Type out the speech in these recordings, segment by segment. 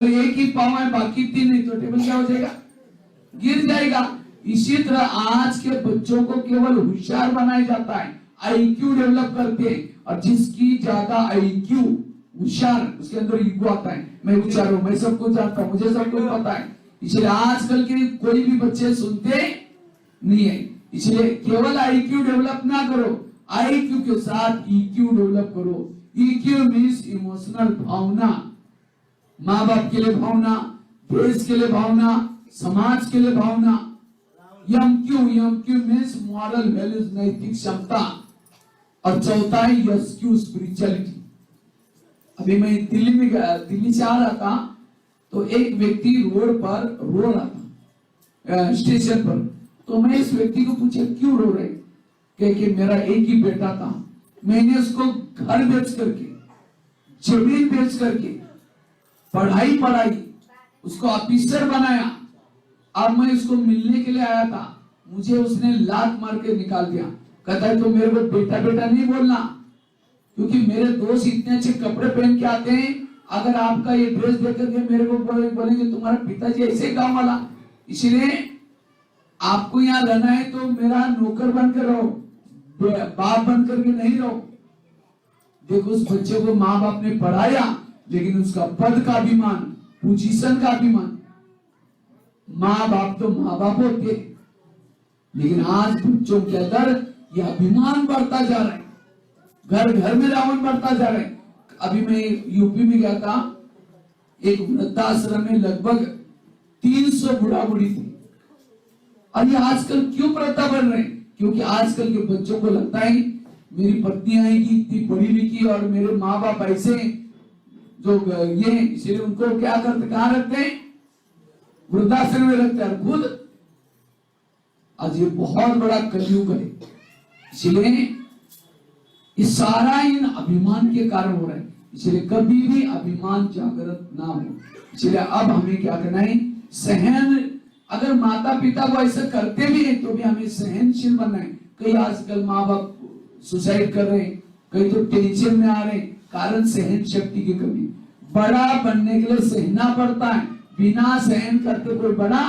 एक ही पाँव है बाकी तीन नहीं, तो टेबल क्या हो जाएगा, गिर जाएगा। इसी तरह आज के बच्चों को केवल होशियार बनाया जाता है, आईक्यू डेवलप करते हैं, और जिसकी ज्यादा आईक्यू होशियार उसके अंदर ईगो आता है, मैं होशियार हूं, मैं सब कुछ जानता हूं, मुझे सब कुछ पता है। इसलिए आजकल के कोई भी बच्चे सुनते नहीं है। इसलिए केवल आईक्यू डेवलप ना करो, आईक्यू के साथ ईक्यू डेवलप करो। ईक्यू मीन्स इमोशनल भावना, माँ बाप के लिए भावना, देश के लिए भावना, समाज के लिए भावना। एमक्यू मीन्स मॉरल वैल्यूज, नैतिक क्षमता। और चौथा है एसक्यू, स्पिरिचुअलिटी। अभी मैं दिल्ली से आ रहा था, तो एक व्यक्ति रोड पर रो रहा था स्टेशन पर। तो मैं इस व्यक्ति को पूछा क्यों रो रहे, कि मेरा एक ही बेटा था, मैंने उसको घर बेच करके, जमीन बेच करके पढ़ाई उसको ऑफिसर बनाया, अब मैं उसको मिलने के लिए आया था, मुझे उसने लात मार के निकाल दिया। कहता है तो मेरे को बेटा बेटा नहीं बोलना, क्योंकि मेरे दोस्त इतने अच्छे कपड़े पहन के आते हैं, अगर आपका ये ड्रेस देख करके मेरे को बोलेंगे तुम्हारा पिताजी ऐसे गांव वाला। इसलिए आपको यहाँ रहना है तो मेरा नौकर बनकर रहो, बाप बन करके नहीं रहो। देखो उस बच्चे को माँ बाप ने पढ़ाया, लेकिन उसका पद का अभिमान, पोजीशन का अभिमान। माँ बाप तो माँ बाप होते, लेकिन आज बच्चों के अंदर यह अभिमान बढ़ता जा रहा है, घर घर में रावण बढ़ता जा रहा है। अभी मैं यूपी में गया था, एक वृद्धाश्रम में लगभग 300 बुढ़ा बुढ़ी थी। और ये आजकल क्यों प्रथा बढ़ रहे हैं, क्योंकि आजकल के बच्चों को लगता है मेरी पत्नी आएगी इतनी पढ़ी लिखी और मेरे माँ बाप ऐसे जो ये, इसलिए उनको क्या करते, कहां रखते हैं, वृद्धाश्रम में रखते हैं। खुद आज ये बहुत बड़ा कलयुग है, इसलिए ये सारा इन अभिमान के कारण हो रहा है। इसलिए कभी भी अभिमान जागृत ना हो। इसलिए अब हमें क्या करना है, सहन। अगर माता पिता को ऐसा करते भी हैं तो भी हमें सहनशील बनना है। कई आजकल माँ बाप सुसाइड कर रहे हैं, कई तो टेंशन में आ रहे हैं, कारण सहन शक्ति की कमी। बड़ा बनने के लिए सहना पड़ता है, बिना सहन करते कोई बड़ा,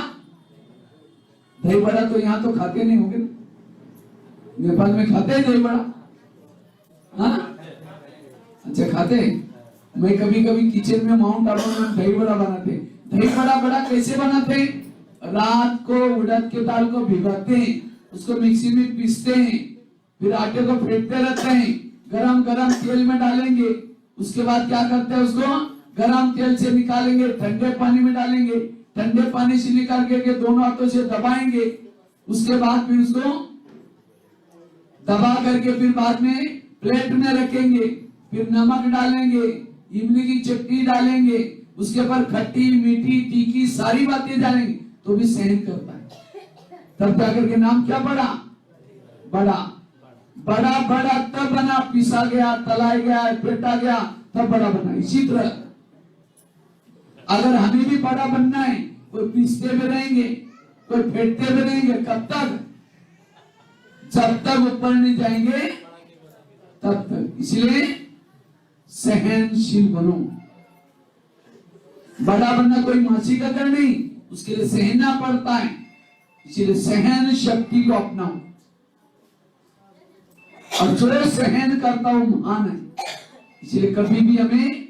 दही बड़ा तो यहाँ तो खाते नहीं होंगे, नेपाल में खाते हैं दही बड़ा, हाँ अच्छा खाते हैं। मैं कभी कभी किचन में माउंट आबू में दही बड़ा बनाते। दही बड़ा कैसे बनाते, रात को उड़द के दाल को भिगाते हैं, उसको मिक्सी में पीसते हैं, फिर आटे को फेंटते रहते हैं, गरम गरम तेल में डालेंगे, उसके बाद क्या करते हैं, उसको गरम तेल से निकालेंगे, ठंडे पानी में डालेंगे, ठंडे पानी से निकाल के दोनों हाथों से दबाएंगे, उसके बाद फिर उसको दबा करके फिर बाद में प्लेट में रखेंगे, फिर नमक डालेंगे, इमली की चटनी डालेंगे, उसके ऊपर खट्टी मीठी तीखी सारी बातें डालेंगे, तो भी सहन करता है। तब जाकर के नाम क्या बड़ा बड़ा तब बना, पीसा गया, तलाया गया, फेंटा गया, तब बड़ा बना। इसी तरह अगर हमें भी बड़ा बनना है, कोई पीसते में रहेंगे, कोई फेंटते में रहेंगे, कब तक, जब तक ऊपर नहीं जाएंगे तब तक। इसलिए सहनशील बनो। बड़ा बनना कोई मासी का कर नहीं, उसके लिए सहना पड़ता है। इसलिए सहन शक्ति को अपनाओ, और जो सहन करता वो महान है। इसलिए कभी भी हमें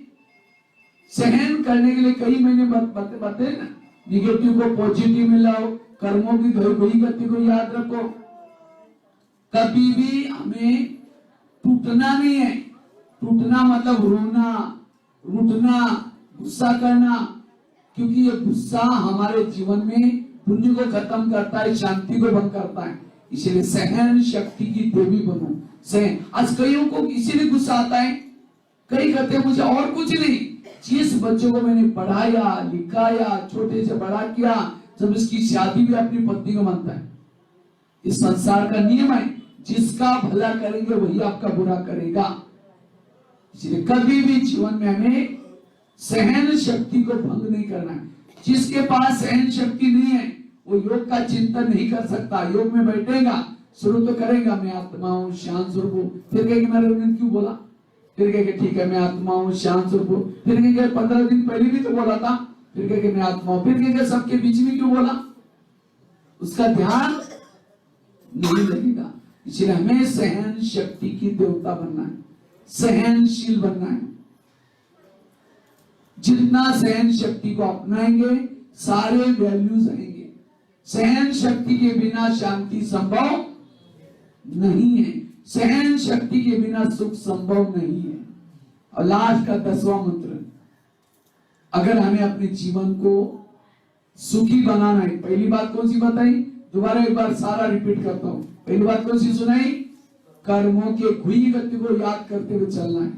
सहन करने के लिए कई महीने बातें ना, निगेटिव को पॉजिटिव में लाओ, कर्मों की वही गति को याद रखो। कभी भी हमें टूटना नहीं है। टूटना मतलब रोना, रूठना, गुस्सा करना, क्योंकि ये गुस्सा हमारे जीवन में पुण्य को खत्म करता है, शांति को भंग करता है। इसलिए सहन शक्ति की देवी बनो। सहन, आज कईयों को इसीलिए गुस्सा आता है, कई कहते हैं मुझे और कुछ नहीं, जिस बच्चों को मैंने पढ़ाया लिखाया, छोटे से बड़ा किया, जब इसकी शादी भी अपनी पत्नी को मानता है। इस संसार का नियम है, जिसका भला करेंगे वही आपका बुरा करेगा। इसलिए कभी भी जीवन में हमें सहन शक्ति को भंग नहीं करना है। जिसके पास सहन शक्ति नहीं है वो योग का चिंतन नहीं कर सकता। योग में बैठेगा, शुरू तो करेगा मैं आत्मा हूँ, शांत स्वरूप हूँ, फिर कहेगा मैंने क्यों बोला, फिर कहेगा ठीक है मैं आत्मा हूँ, शांत स्वरूप हूँ, फिर कहेगा 15 दिन पहले भी तो बोला था, फिर कहे मैं आत्मा हूं, फिर कहे सबके बीच में क्यों बोला, उसका ध्यान नहीं लगेगा। इसलिए हमें सहन शक्ति की देवता बनना है, सहनशील बनना है। जितना सहन शक्ति को अपनाएंगे सारे वैल्यूज आएंगे। सहन शक्ति के बिना शांति संभव नहीं है, सहन शक्ति के बिना सुख संभव नहीं है। और लास्ट का 10वां मंत्र, अगर हमें अपने जीवन को सुखी बनाना है, पहली बात कौन सी बताई, दोबारा एक बार सारा रिपीट करता हूं। पहली बात कौन सी सुनाई, कर्मों के हुई गति को याद करते हुए चलना है।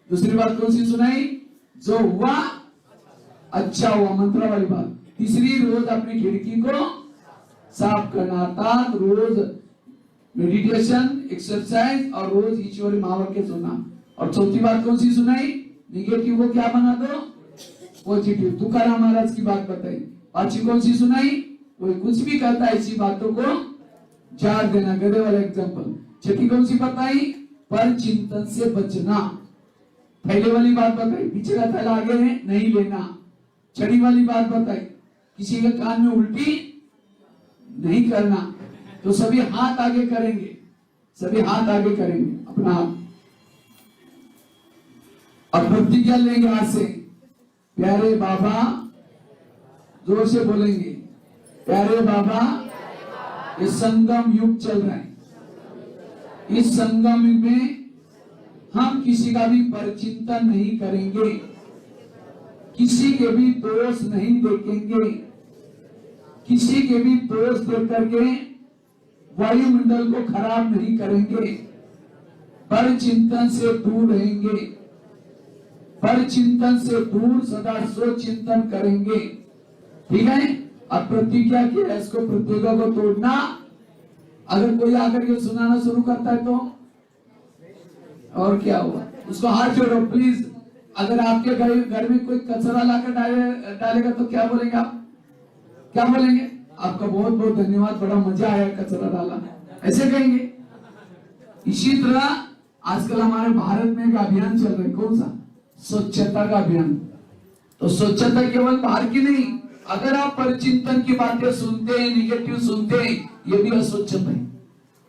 दूसरी बात कौन सी सुनाई, जो हुआ अच्छा हुआ, मंत्र वाली बात। तीसरी, रोज अपनी खिड़की को साफ करना, अर्थात रोज मेडिटेशन, एक्सरसाइज और रोज ईश्वरी महावाक्य सुनना। और चौथी बात कौन सी सुनाई, निगेटिव को क्या बना दो पॉजिटिव, तुकाराम महाराज की बात बताई। पांचवी कौन सी सुनाई, कोई कुछ भी कहता है ऐसी बातों को झाड़ देना, गधे वाला एग्जाम्पल। छठी कौन सी बताई, पर चिंतन से बचना, पहले वाली बात बताई, पीछे का थैला आगे है नहीं लेना। छठी वाली बात बताई, किसी के कान में उल्टी नहीं करना। तो सभी हाथ आगे करेंगे, सभी हाथ आगे करेंगे अपना हाथ, और प्रतिज्ञा लेंगे हाथ से, प्यारे बाबा, जोर से बोलेंगे, प्यारे बाबा, ये संगम युग चल रहा है, इस संगम युग में हम किसी का भी परचिंतन नहीं करेंगे, किसी के भी दोष नहीं देखेंगे, किसी के भी दोष देख करके वायुमंडल को खराब नहीं करेंगे, पर चिंतन से दूर रहेंगे, पर चिंतन से दूर सदा सोच चिंतन करेंगे। ठीक है, अब प्रतिज्ञा की है, इसको प्रतिज्ञा को तोड़ना। अगर कोई आकर के सुनाना शुरू करता है तो और क्या हुआ, उसको हाथ जोड़ो प्लीज। अगर आपके घर में कोई कचरा लाकर डालेगा तो क्या बोलेंगे आप, क्या बोलेंगे, आपका बहुत बहुत धन्यवाद, बड़ा मजा आया कचरा डाला, ऐसे कहेंगे। इसी तरह आजकल हमारे भारत में एक अभियान चल रहा है, कौन सा, स्वच्छता का अभियान। तो स्वच्छता केवल बाहर की नहीं, अगर आप परिचिंतन की बातें सुनते हैं, निगेटिव सुनते हैं, ये भी अस्वच्छता है।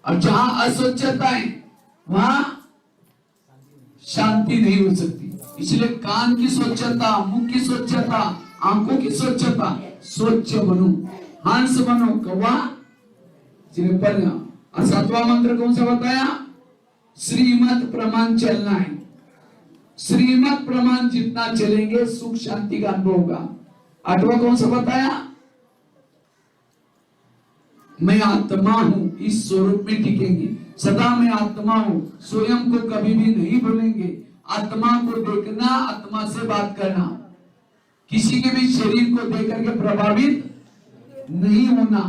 और जहां अस्वच्छता है वहां शांति नहीं हो सकती। इसलिए कान की स्वच्छता, मुख की स्वच्छता, आंखों की स्वच्छता, स्वच्छ बनो, हंस बनो, कौवा बनो। और 7वां मंत्र कौन सा बताया, श्रीमत प्रमाण चलना है। श्रीमत प्रमाण जितना चलेंगे सुख शांति का अनुभव होगा। 8वां कौन सा बताया, मैं आत्मा हूं, इस स्वरूप में टिकेंगे, सदा मैं आत्मा हूं, स्वयं को कभी भी नहीं भूलेंगे, आत्मा को देखना, आत्मा से बात करना, किसी के भी शरीर को देख करके प्रभावित नहीं होना,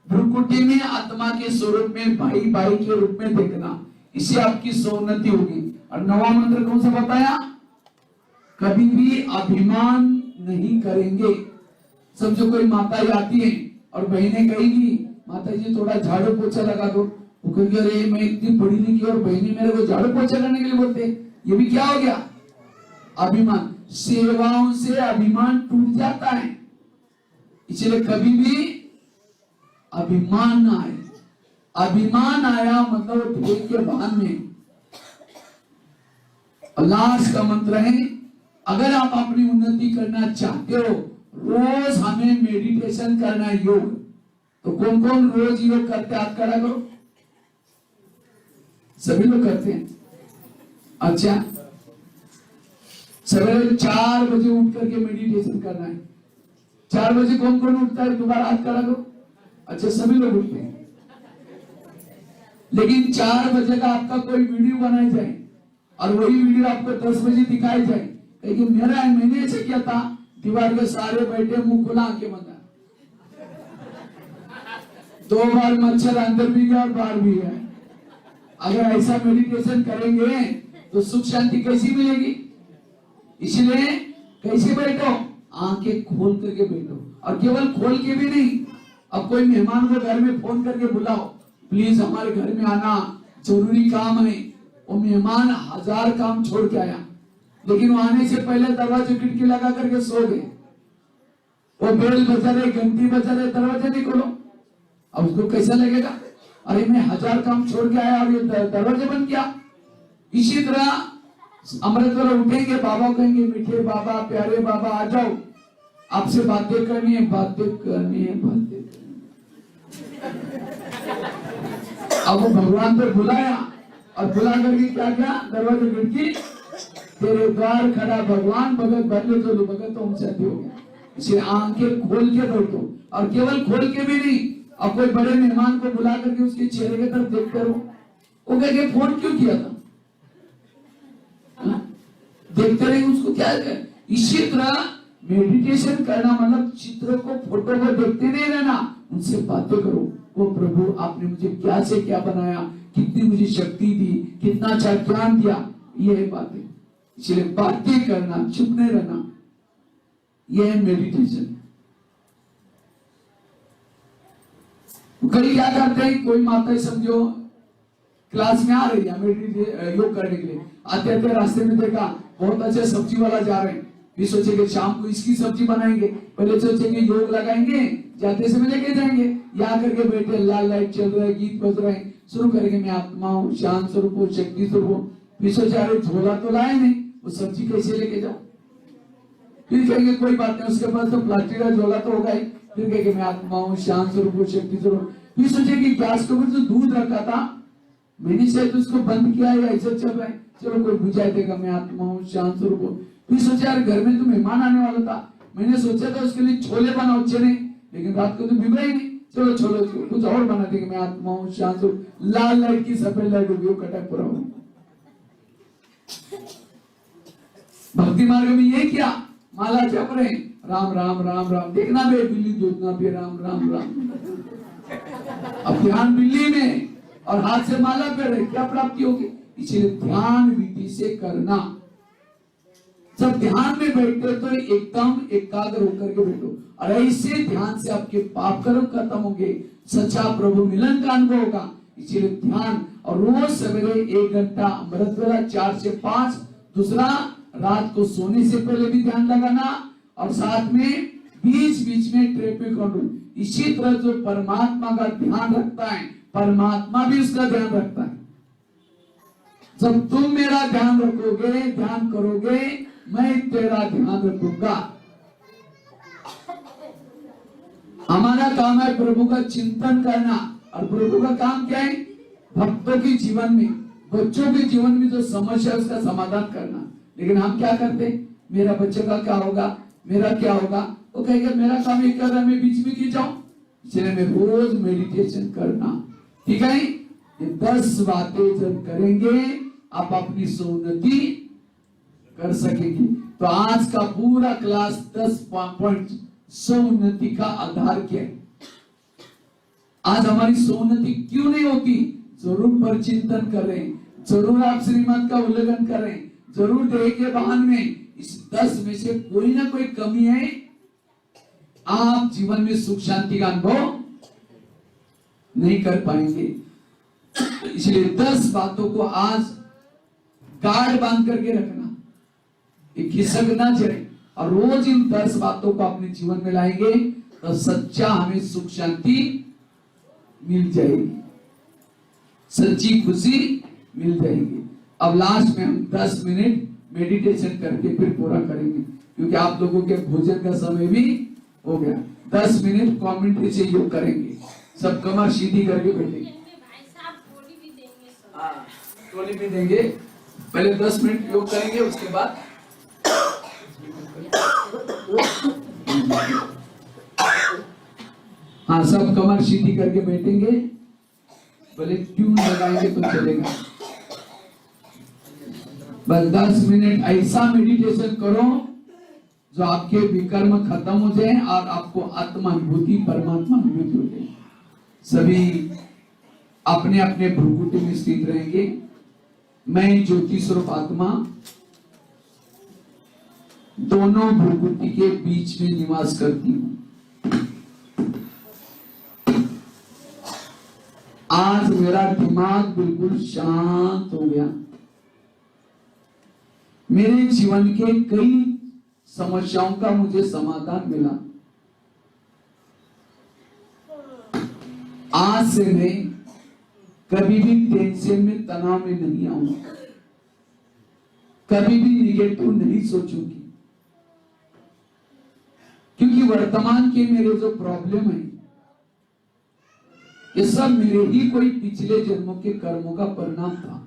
भ्रुकुटी में आत्मा के स्वरूप में भाई भाई के रूप में देखना, इससे आपकी सोन्नति होगी। और 9वां मंत्र कौन सा बताया, कभी भी अभिमान नहीं करेंगे। समझो कोई माता आती है और बहनें कहेगी, माता जी थोड़ा झाड़ू पोछा लगा दो, वो कहेगी अरे मैं इतनी पढ़ी लिखी और बहनें मेरे को झाड़ू पोछा करने के लिए बोलते, ये भी क्या हो गया, अभिमान। सेवाओं से अभिमान टूट जाता है, इसलिए कभी भी अभिमान ना आए। अभिमान आया मतलब ढेर के भान में। लास्ट का मंत्र है, अगर आप अपनी उन्नति करना चाहते हो, रोज हमें मेडिटेशन करना है, योग। तो कौन कौन रोज योग करते, हाथ खड़ा करो। सभी लोग करते हैं, अच्छा। सवेरे 4 बजे उठ करके मेडिटेशन करना है। 4 बजे कौन कौन उठता है, दोबारा हाथ खड़ा करो। अच्छा, सभी लोग उठते हैं। लेकिन 4 बजे का आपका कोई वीडियो बनाया जाए और वही वीडियो आपको 10 बजे दिखाई जाए, लेकिन मैंने ऐसे किया था, दीवार के सारे बैठे, मुंह खुला, आंखें बंद, 2 बार मच्छर अंदर भी गया और बाहर भी गया। अगर ऐसा मेडिटेशन करेंगे तो सुख शांति कैसी मिलेगी। इसलिए कैसे बैठो, आंखें खोल करके बैठो, और केवल खोल के भी नहीं। अब कोई मेहमान को घर में फोन करके बुलाओ, प्लीज हमारे घर में आना, जरूरी काम है। वो मेहमान 1000 काम छोड़ के आया, लेकिन वो आने से पहले दरवाजे खिड़की लगा करके सो गए। वो बेल बजा रहे, घंटी बजा रहे, दरवाजा नहीं खोलो। अब उसको कैसा लगेगा, अरे मैं 1000 काम छोड़ के आया और ये दरवाजा बंद किया। इसी तरह अमृत वाला उठेंगे, बाबा कहेंगे मीठे बाबा, प्यारे बाबा आ जाओ, आपसे बातें करनी है, बातें करनी है, बातें करनी है। अब वो भगवान को बुलाया और बुला करके क्या किया, दरवाजे खिड़की, तेरे द्वार खड़ा भगवान, भगत भरले तो भगत तो हमसे हो गया। इसे आंखें खोल के बैठो, और केवल खोल के भी नहीं, अब कोई बड़े मेहमान को बुला करके उसके चेहरे की तरफ देखते रहो। वो कहेंगे फोन क्यों किया था, देखते रहे उसको क्या है। इसी तरह मेडिटेशन करना मतलब चित्रों को, फोटो को देखते नहीं रहना, उनसे बातें करो। वो प्रभु आपने मुझे क्या से क्या बनाया, कितनी मुझे शक्ति दी, कितना अच्छा ज्ञान दिया, ये है बातें। इसलिए बातें करना, चुप नहीं रहना, यह है मेडिटेशन। कई क्या करते हैं, कोई माता समझो क्लास में आ रही है योग करने के लिए, आते आते रास्ते में देखा बहुत अच्छे सब्जी वाला जा रहे हैं, फिर सोचेंगे शाम को इसकी सब्जी बनाएंगे, पहले सोचेंगे योग लगाएंगे, जाते समय लेके जाएंगे, यहाँ करके बैठे, लाल लाइट चल रहा है, गीत बज रहे हैं, शुरू करेंगे मैं आत्मा हूँ, शांत स्वरूप हूँ, शक्ति स्वरूप हूँ। फिर सोचा अरे झोला तो लाए नहीं, वो सब्जी कैसे लेके जाओ। फिर कहेंगे कोई बात नहीं, उसके पास तो प्लास्टिक का झोला तो होगा ही। फिर कहेंगे मैं आत्मा हूँ, शांत स्वरूप हूँ, शक्ति स्वरूप। फिर सोचेंगे गैस के ऊपर जो दूध रखा था मैंने शायद उसको बंद किया या ऐसा चल रहा है, चलो कोई बुझाई देगा, मैं आत्मा हूँ, शांत स्वरूप हूँ। फिर सोचा यार घर में तो मेहमान आने वाला था, मैंने सोचा था उसके लिए छोले बनाओ चने, लेकिन रात को तो भिगा ही नहीं, चलो छोले कुछ और बना देंगे, मैं आत्मा हूँ, शांत स्वरूप। लाल लाइट की सफेद लाइट होगी, कटक पूरा हो। भक्ति मार्ग में ये क्या, माला जप रहे, राम राम राम राम, देखना बे बिल्ली दूधना बे, राम राम राम। अब ध्यान बिल्ली में और हाथ से माला पे रहे, क्या प्राप्ति होगी। इसलिए ध्यान विधि से करना। जब ध्यान में बैठते तो एकदम एकाग्र होकर के बैठो, और ऐसे ध्यान से आपके पाप कर्म खत्म होंगे, सच्चा प्रभु मिलन का अनुभव होगा। इसीलिए ध्यान, और रोज सवेरे 1 घंटा अमृत वेला 4 से 5, दूसरा रात को सोने से पहले भी ध्यान लगाना, और साथ में बीच बीच में ट्रैफिक कंट्रोल। इसी तरह जो परमात्मा का ध्यान रखता है, परमात्मा भी उसका ध्यान रखता है। जब तुम मेरा ध्यान रखोगे, ध्यान करोगे, मैं तेरा ध्यान रखूंगा। हमारा काम है प्रभु का चिंतन करना, और प्रभु का काम क्या है, भक्तों के जीवन में, बच्चों के जीवन में जो समस्या है उसका समाधान करना। लेकिन हम क्या करते, मेरा बच्चे का क्या होगा, मेरा क्या होगा, वो कहेगा मेरा काम ये कर रहा है, मैं बीच में क्यों जाऊं। इसलिए मैं रोज मेडिटेशन करना, ठीक है। ये 10 बातें जब करेंगे आप अपनी सोन्नति कर सकेंगे। तो आज का पूरा क्लास 10 पॉइंट सोन्नति का आधार क्या है। आज हमारी सोन्नति क्यों नहीं होती, जरूर पर चिंतन करें, जरूर आप श्रीमत का उल्लंघन करें, जरूर देह के वाहन में इस 10 में से कोई ना कोई कमी है, आप जीवन में सुख शांति का अनुभव नहीं कर पाएंगे। इसलिए 10 बातों को आज गार्ड बांध करके रखना, एक खिसक ना जाए, और रोज इन 10 बातों को अपने जीवन में लाएंगे तो सच्चा हमें सुख शांति मिल जाएगी, सच्ची खुशी मिल जाएगी। अब लास्ट में हम 10 मिनट मेडिटेशन करके फिर पूरा करेंगे, क्योंकि आप लोगों के भोजन का समय भी हो गया। 10 मिनट कमेंट्री से योग करेंगे, सब कमर सीधी करके बैठेंगे। टोली भी देंगे, पहले 10 मिनट योग करेंगे, उसके बाद हाँ सब कमर सीधी करके बैठेंगे, पहले ट्यून लगाएंगे तो चलेगा। बस 10 मिनट ऐसा मेडिटेशन करो जो आपके विकर्म खत्म हो जाए और आपको आत्मानुभूति, परमात्मा अनुभूति हो जाए। सभी अपने अपने भ्रुकुटी में स्थित रहेंगे। मैं ज्योति स्वरूप आत्मा दोनों भ्रुकुटी के बीच में निवास करती हूँ। आज मेरा दिमाग बिल्कुल शांत हो गया। मेरे जीवन के कई समस्याओं का मुझे समाधान मिला। आज से मैं कभी भी टेंशन में, तनाव में नहीं आऊंगा, कभी भी निगेटिव नहीं सोचूंगी, क्योंकि वर्तमान के मेरे जो प्रॉब्लम है ये सब मेरे ही कोई पिछले जन्मों के कर्मों का परिणाम था।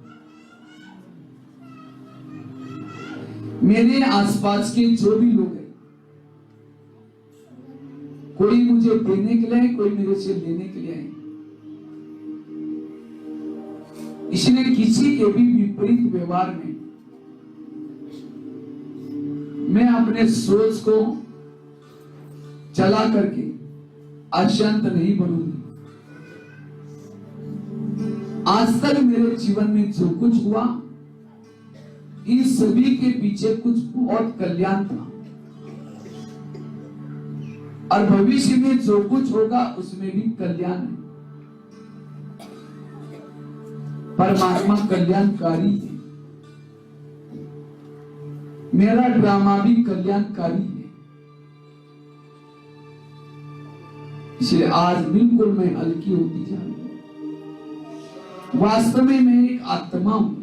मेरे आसपास के जो भी लोग हैं, कोई मुझे देने के लिए है, कोई मेरे से लेने के लिए है, इसलिए किसी के भी विपरीत व्यवहार में मैं अपने सोच को चला करके अशांत नहीं बनूंगी। आज तक मेरे जीवन में जो कुछ हुआ, इन सभी के पीछे कुछ बहुत कल्याण था, और भविष्य में जो कुछ होगा उसमें भी कल्याण है। परमात्मा कल्याणकारी है, मेरा ड्रामा भी कल्याणकारी है। इसलिए आज बिल्कुल मैं हल्की होती जा रही हूं। वास्तव में मैं एक आत्मा हूं,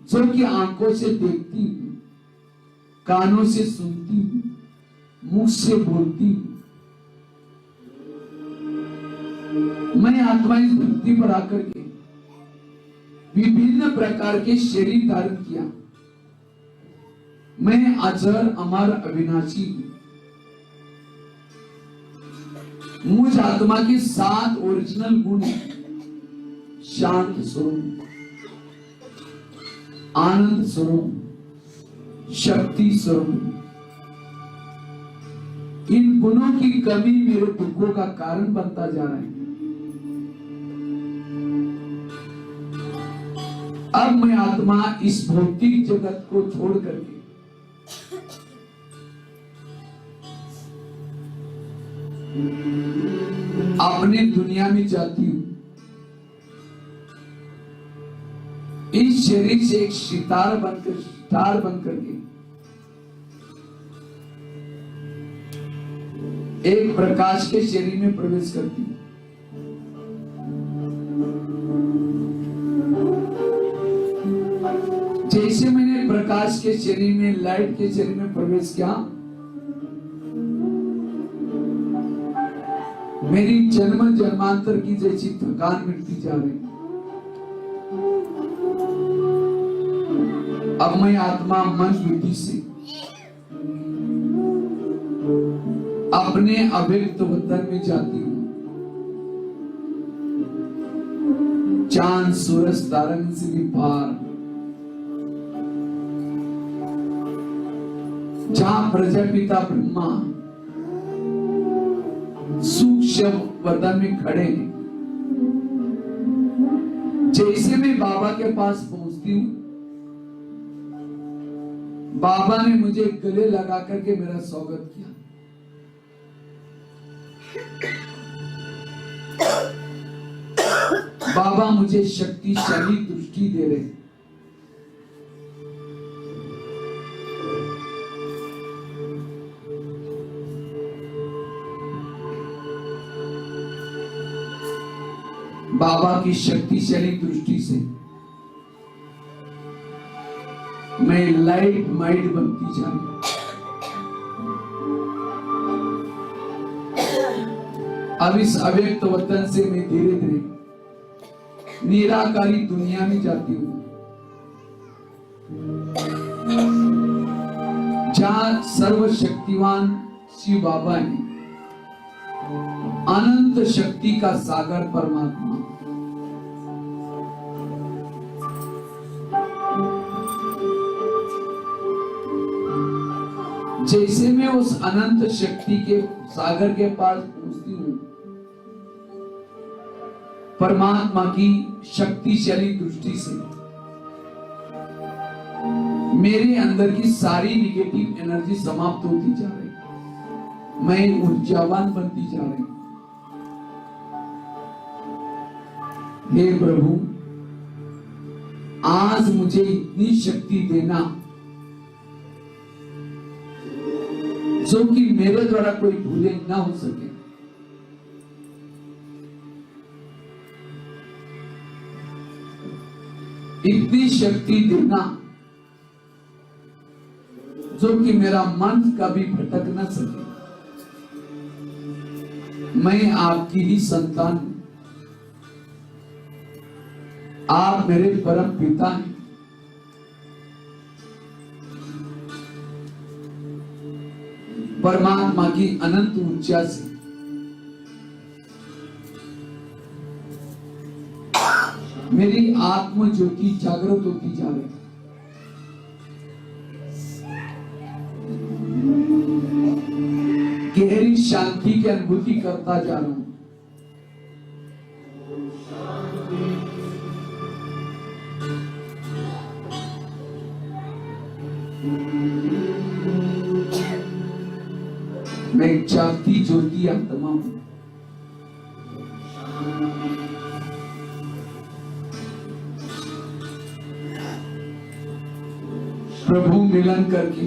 जो कि आंखों से देखती हूं, कानों से सुनती हूं, मुख से बोलती हूं। मैं आत्मा इस धरती पर आकर के विभिन्न प्रकार के शरीर धारण किया। मैं अजर अमर अविनाशी हूं। मुझ आत्मा के 7 ओरिजिनल गुण हैं। शांत स्वरूप, आनंद स्वरूप, शक्ति स्वरूप। इन गुणों की कमी मेरे दुखों का कारण बनता जा रहा है। अब मैं आत्मा इस भौतिक जगत को छोड़ करके अपने दुनिया में जाती हूं। इस शरीर से एक सितार बनकर के एक प्रकाश के शरीर में प्रवेश करती हूं। जैसे मैंने प्रकाश के शरीर में, लाइट के शरीर में प्रवेश किया, मेरी जन्म जन्मांतर की जैसी थकान मिटती जा रही। अब मैं आत्मा मन बुद्धि से अपने अव्यक्त वतन में जाती हूं। चांद सूरज तारन से भी पार, जहां प्रजापिता ब्रह्मा सूक्ष्म वतन में खड़े हैं। जैसे मैं बाबा के पास पहुंचती हूं, बाबा ने मुझे गले लगा करके मेरा स्वागत किया। बाबा मुझे शक्तिशाली दृष्टि दे रहे हैं। बाबा की शक्तिशाली दृष्टि से मैं लाइट माइंड बनती जा रही। अब इस अव्यक्त वतन से मैं धीरे धीरे निराकारी दुनिया में जाती हूं, जहां सर्वशक्तिवान शिव बाबा है, अनंत शक्ति का सागर परमात्मा। जैसे मैं उस अनंत शक्ति के सागर के पास पहुंचती हूं, परमात्मा की शक्तिशाली दृष्टि से मेरे अंदर की सारी निगेटिव एनर्जी समाप्त होती जा रही। मैं ऊर्जावान बनती जा रही। हे प्रभु, आज मुझे इतनी शक्ति देना जो कि मेरे द्वारा कोई भूले ना हो सके। इतनी शक्ति देना जो कि मेरा मन कभी भटक न सके। मैं आपकी ही संतान हूं, आप मेरे परम पिता हैं। परमात्मा की अनंत ऊर्जा से मेरी आत्म ज्योति जागृत होती जा रही है। गहरी शांति की अनुभूति करता जा रहा हूं। मैं एक जागती ज्योति आत्मा हूं। प्रभु मिलन करके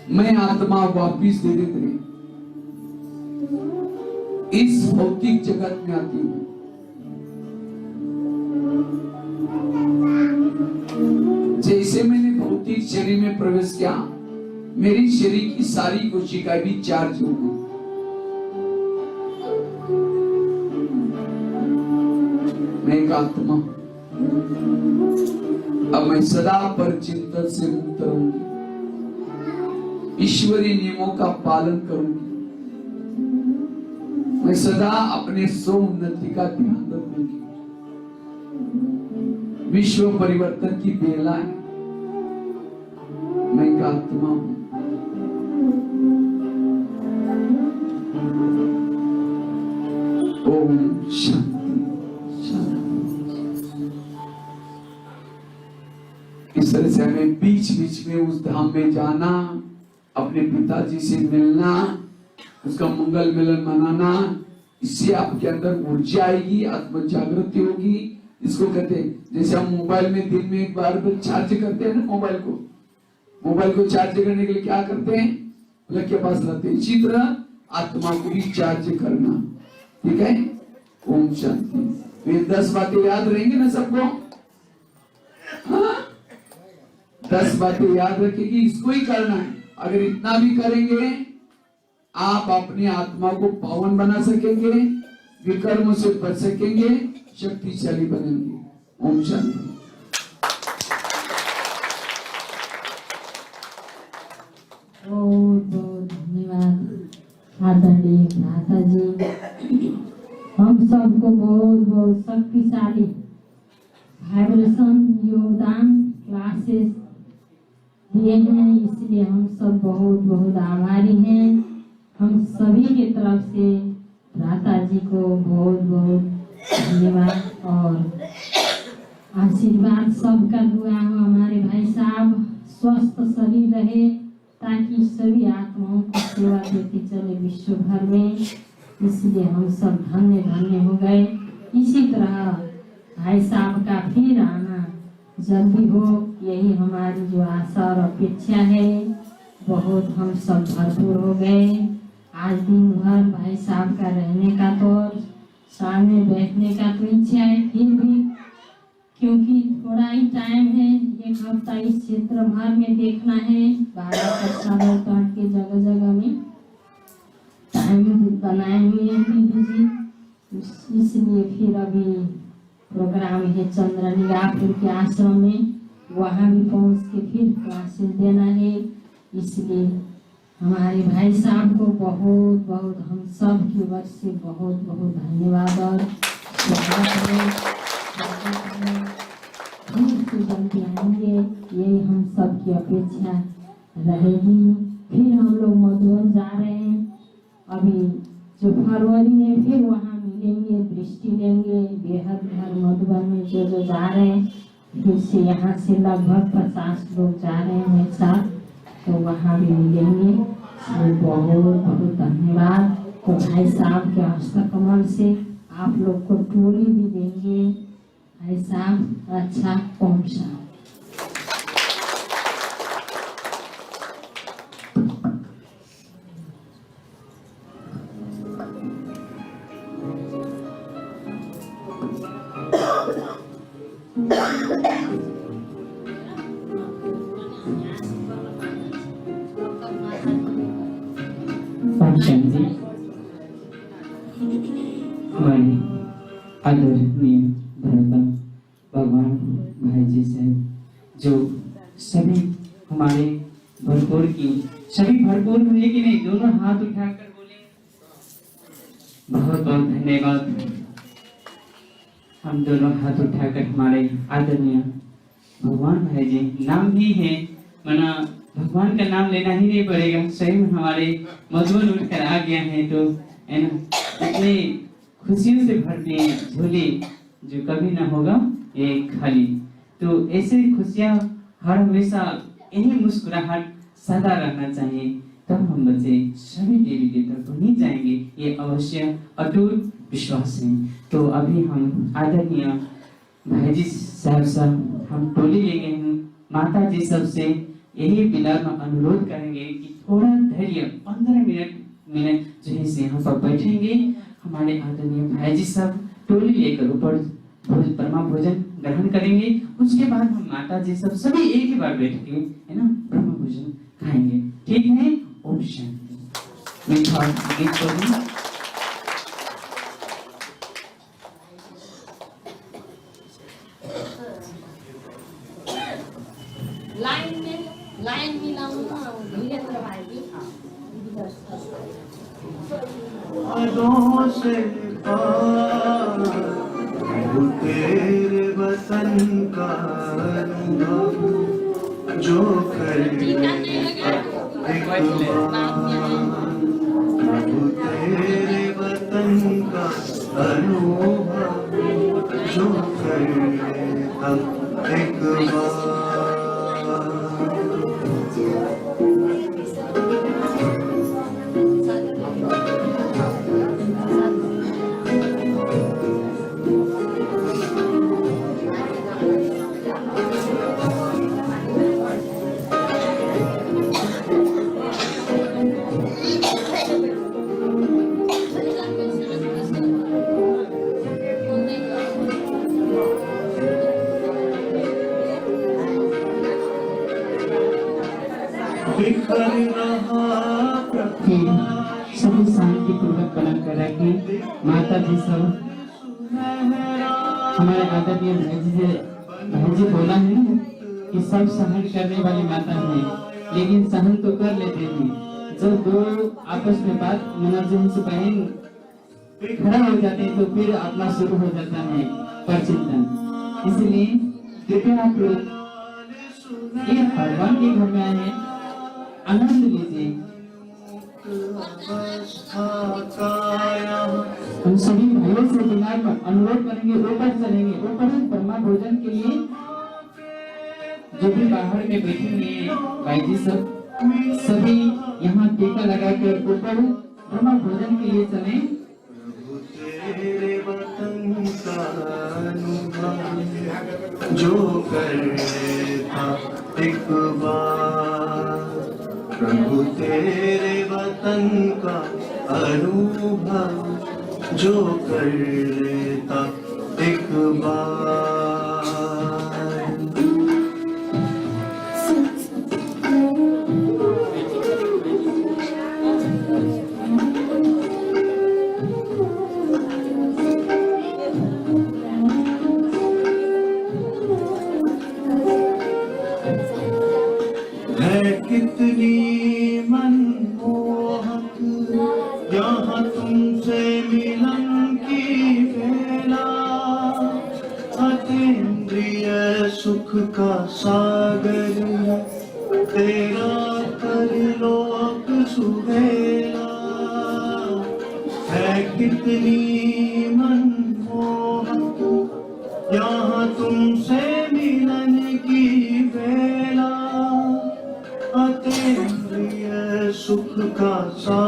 मैं आत्मा वापिस धीरे धीरे इस भौतिक जगत में आती हूं। जैसे मैंने भौतिक शरीर में प्रवेश किया, मेरी शरीर की सारी कोशिकाएं भी चार्ज हो गई। मैं एक आत्मा, अब मैं सदा पर चिंतन से मुक्त रहूंगी, ईश्वरीय नियमों का पालन करूंगी। मैं सदा अपने स्व उन्नति का ध्यान रखूंगी। विश्व परिवर्तन की बेला है। मैं एक आत्मा हूं। ओम शांति शांति। इस तरह से हमें बीच बीच में उस धाम में जाना, अपने पिताजी से मिलना, उसका मंगल मिलन मनाना, इससे आपके अंदर ऊर्जा आएगी, आत्म जागृति होगी। इसको कहते हैं, जैसे हम मोबाइल में दिन में एक बार चार्ज करते हैं ना, मोबाइल को चार्ज करने के लिए क्या करते हैं, प्लग के पास रखते हैं। इसी तरह आत्मा को भी चार्ज करना। ठीक है। ओम शांति। तो ये 10 बातें याद रहेंगी ना सबको? हाँ? 10 बातें याद रखेगी, इसको ही करना है। अगर इतना भी करेंगे, आप अपनी आत्मा को पावन बना सकेंगे, विकर्मों से बच सकेंगे, शक्तिशाली बनेंगे। ओम शांति। बहुत बहुत धन्यवाद आदरणीय भ्राता जी। हम सबको बहुत बहुत शक्तिशाली वाइब्रेशन योगदान क्लासेस दिए हैं, इसलिए हम सब बहुत बहुत आभारी हैं। हम सभी की तरफ से भ्राता जी को बहुत बहुत धन्यवाद और आशीर्वाद सबका दुआ हो। हमारे भाई साहब स्वस्थ शरीर रहे ताकि सभी आत्माओं को सेवा देते चले विश्व भर में, इसलिए हम सब धन्य धन्य हो गए। इसी तरह भाई साहब का फिर आना जल्दी हो, यही हमारी जो आशा और अपेक्षा है। बहुत हम सब भरपूर हो गए। आज दिन भर भाई साहब का रहने का तो और सामने बैठने का तो इच्छा है, फिर भी क्योंकि थोड़ा ही टाइम है, 1 हफ्ता इस क्षेत्र भर में देखना है, 12 साल तक के जगह जगह में टाइम बनाए हुए हैं दीदी जी। इसलिए फिर अभी प्रोग्राम है चंद्रनिगाहपुर के आश्रम में, वहाँ भी पहुँच के फिर क्लासेस देना है। इसलिए हमारे भाई साहब को बहुत बहुत हम सब की ओर से बहुत बहुत धन्यवाद और स्वागत है। जल्दी आएंगे, यही हम सब की अपेक्षा रहेगी। फिर हम लोग मधुबन जा रहे हैं, अभी जो फरवरी में फिर वहाँ मिलेंगे, दृष्टि लेंगे। बेहद घर मधुबन में जो जा रहे हैं, फिर से यहाँ से लगभग 50 लोग जा रहे हैं मेरे साथ, तो वहाँ भी मिलेंगे। बहुत बहुत धन्यवाद। तो भाई साहब के हस्तकमल से आप लोग को टोली भी देंगे। भाई साहब अच्छा पहुँचा। शांति हमारे आदरणीय भ्राता भगवान भाई जी साहब जो सभी हमारे भरपूर की सभी भरपूर बोले कि नहीं, दोनों हाथ उठाकर बोले बहुत बहुत धन्यवाद। हम दोनों हाथ उठाकर हमारे आदरणीय भगवान भाई जी, नाम भी है मना भगवान का नाम लेना ही नहीं पड़ेगा, सही में हमारे मधुबन उठकर आ गया है तो है ना, इतने खुशियों से भर दिए झोले जो कभी ना होगा ये खाली। तो ऐसे खुशियां हर हमेशा यही मुस्कुराहट सदा रहना चाहिए, तब हम बच्चे सभी देवी देवता बन ही जाएंगे, ये अवश्य अटूट विश्वास है। तो अभी हम आदरणीय भाई जी साहब हम टोली ले गए हैं, माता जी सबसे यही विनम्र अनुरोध करेंगे कि थोड़ा धैर्य 15 मिनट जो है से यहाँ पर बैठेंगे। हमारे आदरणीय भाई जी सब टोली लेकर ऊपर ब्रह्मा भोजन ग्रहण करेंगे, उसके बाद हम माता जी सब सभी एक ही बार बैठेंगे, है ना, ब्रह्मा भोजन खाएंगे, ठीक है। ओम शांति। मीठा गीत करूँ। लाइन मिलाऊंगा धीरेन्द्र भाई जी। तेरे वतन का अनुभव जो करे तेरे वतन का अनुभव जो करे एक बार। सभी शांति पूर्वक बना कर रखें। माता जी सब हमारे आदरणीय भाई जी बोला है कि सब सहन करने वाली माता है, लेकिन सहन तो कर लेते हैं। जब दो आपस में बात मनोरंजन से बहन खड़ा हो जाते हैं तो फिर अपना शुरू हो जाता है परचिंतन। इसलिए कृपया आप लोग ये भगवान के घर में आए हैं, आनंद लीजिए। हम सभी भाइयों से बिहार पर अनुरोध करेंगे, ऊपर चलेंगे, ऊपर ब्रह्मा भोजन के लिए जो भी बाहर में बैठेंगे भाई जी सब सभी यहाँ टीका लगाकर ऊपर ब्रह्मा भोजन के लिए चले। जो करता एक बार प्रभु तेरे वतन का अनुभव जो कर लेता एक बार। कितनी मनमोहक यहाँ तुमसे मिलन की बेला, अतीन्द्रिय सुख का सागर है तेरा परलोक सुहेला। है कितनी मनमोहक यहाँ तुमसे मिलन की बेला, अतीन्द्रिय सुख का सा